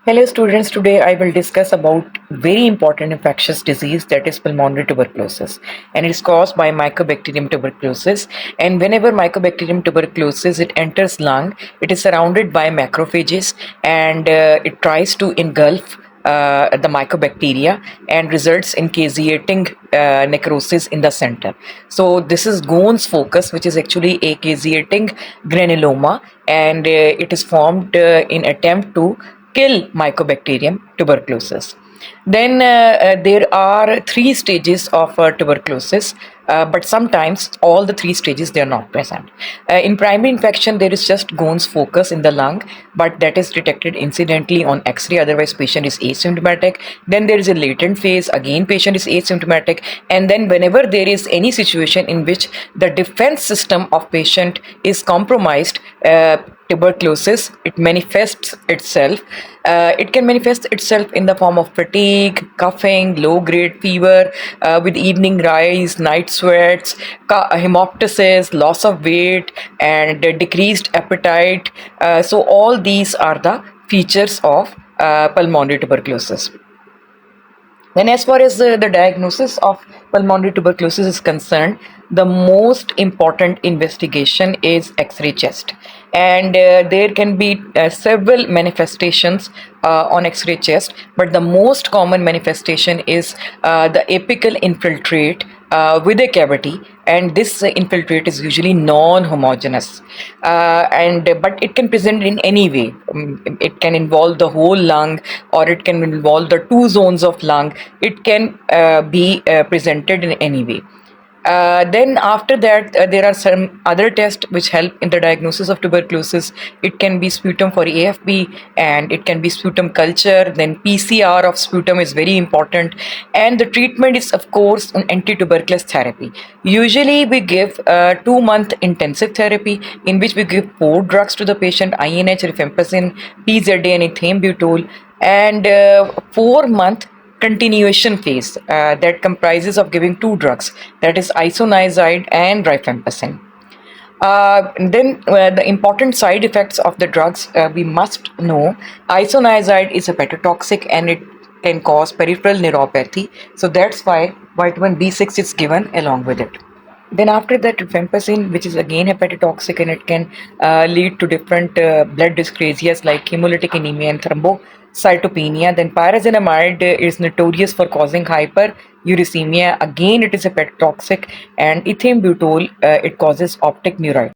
Hello students, today I will discuss about very important infectious disease that is pulmonary tuberculosis, and it is caused by Mycobacterium tuberculosis. And whenever Mycobacterium tuberculosis it enters lung, it is surrounded by macrophages, and it tries to engulf the mycobacteria and results in caseating necrosis in the center. So this is Gone's focus, which is actually a caseating granuloma, and it is formed in attempt to kill Mycobacterium tuberculosis. Then there are three stages of tuberculosis, but sometimes all the three stages they are not present. In primary infection, there is just Gone's focus in the lung, but that is detected incidentally on X-ray. Otherwise, patient is asymptomatic. Then there is a latent phase. Again, patient is asymptomatic. And then whenever there is any situation in which the defense system of patient is compromised, tuberculosis it manifests itself. It can manifest itself in the form of fatigue, coughing, low grade fever with evening rise, night sweats, hemoptysis, loss of weight, and decreased appetite. So all these are the features of pulmonary tuberculosis. Then, as far as the diagnosis of pulmonary tuberculosis is concerned, the most important investigation is X-ray chest, and there can be several manifestations on X-ray chest, but the most common manifestation is the apical infiltrate with a cavity, and this infiltrate is usually non-homogeneous, and but it can present in any way. It can involve the whole lung, or it can involve the two zones of lung. It can be presented in any way. Then after that, there are some other tests which help in the diagnosis of tuberculosis. It can be sputum for AFP, and it can be sputum culture. Then PCR of sputum is very important, and the treatment is of course an anti-tuberculous therapy. Usually we give 2-month intensive therapy in which we give 4 drugs to the patient: INH, rifampicin, PZA, and ethambutol, and 4-month continuation phase that comprises of giving 2 drugs, that is isoniazid and rifampicin. Then the important side effects of the drugs we must know. Isoniazid is hepatotoxic and it can cause peripheral neuropathy, so that's why vitamin B6 is given along with it. Then after that, rifampicin, which is again hepatotoxic, and it can lead to different blood dyscrasias like hemolytic anemia and thrombocytopenia. Then pyrazinamide is notorious for causing hyperuricemia. Again, it is hepatotoxic, and ethambutol it causes optic neuritis.